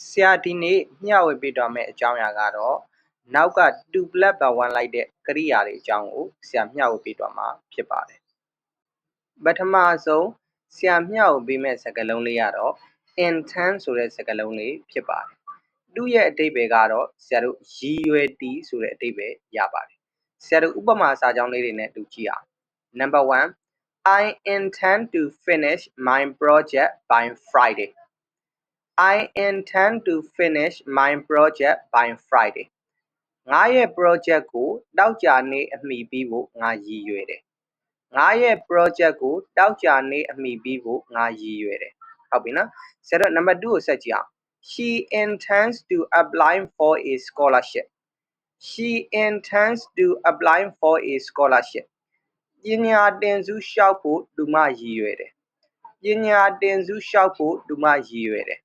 ဆရာဒီနေ့မျှဝေပေးသွားမယ့်အကြောင်းအရာကတော့နောက်က2 plus by 1လိုက်တဲ့ကရိယာတွေအကြောင်းကိုဆရာမျှဝေပေးသွားမှာဖြစ်ပါတယ်ပထမဆုံးဆရာမျှဝေပေးမယ့်စကားလုံးလေးကတော့ intend ဆိုတဲ့စကားလုံးလေးဖြစ်ပါတယ်သူ့ရဲ့အဓိပ္ပာယ်ကတော့ဆရာတို့ရည်ရွယ်တည်ဆိုတဲ့အဓိပ္ပာယ်ရပါတယ်ဆရာတို့ဥပမာစာကြောင်းလေးတွေနဲ့တူကြည့်အောင် Number 1 I intend to finish my project by Friday I intend to finish my project by Friday ငါရဲ့ project ကိုတောက်ကြနေ့အမီပြီးဖို့ငါရည်ရွယ်တယ်ငါရဲ့ project ကိုတောက်ကြနေ့အမီပြီးဖို့ငါရည်ရွယ်တယ်ဟုတ်ပြီနော်ဆရာတို့ number 2ကိုဆက်ကြည့်အောင် She intends to apply for a scholarship She intends to apply for a scholarship ပညာတင်စုလျှောက်ဖို့သူမရည်ရွယ်တယ်ပညာတင်စုလျှောက်ဖို့သူမရည်ရွယ်တယ်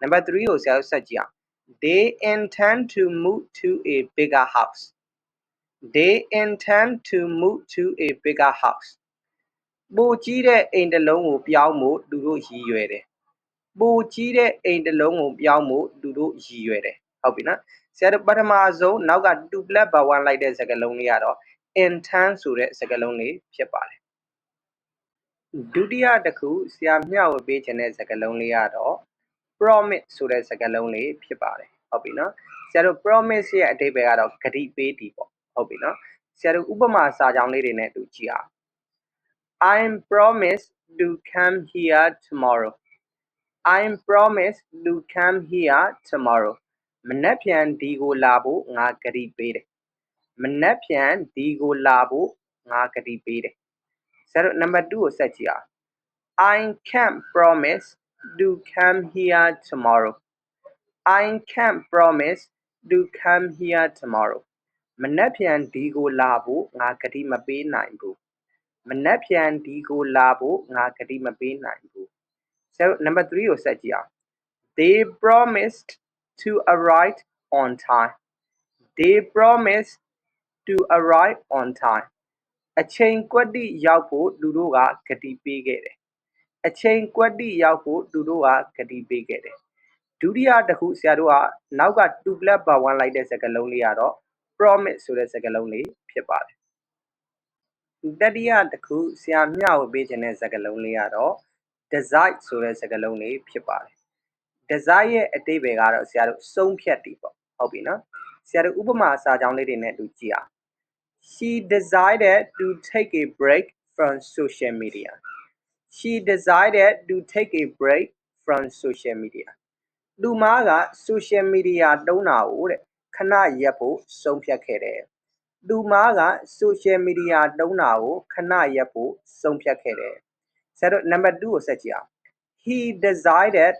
Number 3ကိုဆရာတို့ဆက်ကြည့်အောင် They intend to move to a bigger house They intend to move to a bigger house ပိုကြီးတဲ့အိမ်တစ်လုံးကိုပြောင်းဖို့သူတို့ရည်ရွယ်တယ်ပိုကြီးတဲ့အိမ်တစ်လုံးကိုပြောင်းဖို့သူတို့ရည်ရွယ်တယ်ဟုတ်ပြီနော်ဆရာတို့ပထမဆုံးနောက်က2 plus by 1လိုက်တဲ့စကားလုံးလေးကတော့ intend ဆိုတဲ့စကားလုံးလေးဖြစ်ပါတယ်ဒုတိယတစ်ခုဆရာမျှဝေပေးခြင်းတဲ့စကားလုံးလေးကတော့promise ဆိုတဲ့စကားလုံးလေးဖြစ်ပါတယ်ဟုတ်ပြီနော်ဆရာတို့ promise ရဲ့အဓိပ္ပာယ်ကတော့ကတိပေးတည်ပေါ့ဟုတ်ပြီနော်ဆရာတို့ဥပမာစာကြောင်းလေးတွေနဲ့တူကြည့်အောင် I promise to come here tomorrow I promise to come here tomorrow မနက်ဖြန်ဒီကိုလာဖို့ငါကတိပေးတယ်မနက်ဖြန်ဒီကိုလာဖို့ငါကတိပေးတယ်ဆရာတို့ number 2ကိုဆက်ကြည့်အောင် I can't promise to come here tomorrow I can't promise to come here tomorrow မနက်ဖြန်ဒီကိုလာဖို့ငါကတိမပေးနိုင်ဘူးမနက်ဖြန်ဒီကိုလာဖို့ငါကတိမပေးနိုင်ဘူး So number 3ကိုဆက်ကြည့်အောင် They promised to arrive on time They promised to arrive on time အချိန်ကွက်တိရောက်ဖို့သူတို့ကကတိပေးခဲ့တယ်အချိန်ကွက်တိရောက်ဖို့သူတို့ကကတိပေးခဲ့တယ်ဒုတိယတစ်ခုဆရာတို့ကနောက်က2 plus by 1လိုက်တဲ့စကားလုံးလေးကတော့ promise ဆိုတဲ့စကားလုံးလေးဖြစ်ပါတယ်တတိယတစ်ခုဆရာမျှဝေပေးခြင်းတဲ့စကားလုံးလေးကတော့ decide ဆိုတဲ့စကားလုံးလေးဖြစ်ပါတယ် decide ရဲ့အဓိပ္ပာယ်ကတော့ဆရာတို့ဆုံးဖြတ်တည်ပေါ့ဟုတ်ပြီနော်ဆရာတို့ဥပမာစာကြောင်းလေးတွေနဲ့တူကြည့်အောင် She decided to take a break from social media She decided to take a break from social media သူမက social media တုံးတာကိုတဲ့ခဏရပ်ဖို့ဆုံးဖြတ်ခဲ့တယ်သူမက social media တုံးတာကိုခဏရပ်ဖို့ဆုံးဖြတ်ခဲ့တယ်ဆရာတို့ number 2ကိုဆက်ကြည့်အောင် He decided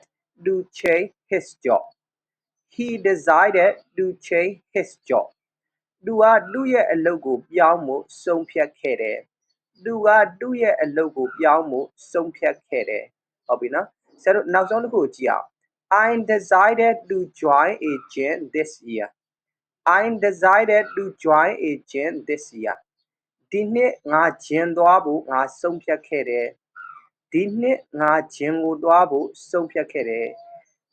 to change his job He decided to change his job သူကသူ့ရဲ့အလုပ်ကိုပြောင်းဖို့ဆုံးဖြတ်ခဲ့တယ်သူကသူ့ရဲ့အလုပ်ကိုပြောင်းဖို့ဆုံးဖြတ်ခဲ့တယ်ဟုတ်ပြီနော်ဆရာတို့နောက်ဆုံးတစ်ခုကြည့်အောင် I decided to join a gym this year I decided to join a gym this year ဒီနှစ်ငါဂျင်သွားဖို့ငါဆုံးဖြတ်ခဲ့တယ်ဒီနှစ်ငါဂျင်ကိုသွားဖို့ဆုံးဖြတ်ခဲ့တယ်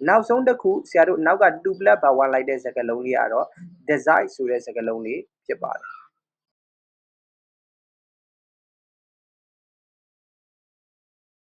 နောက်ဆုံးတစ်ခုဆရာတို့နောက်က2 plus by 1လိုက်တဲ့စကားလုံးလေးကတော့ decide ဆိုတဲ့စကားလုံးလေးဖြစ်ပါတယ်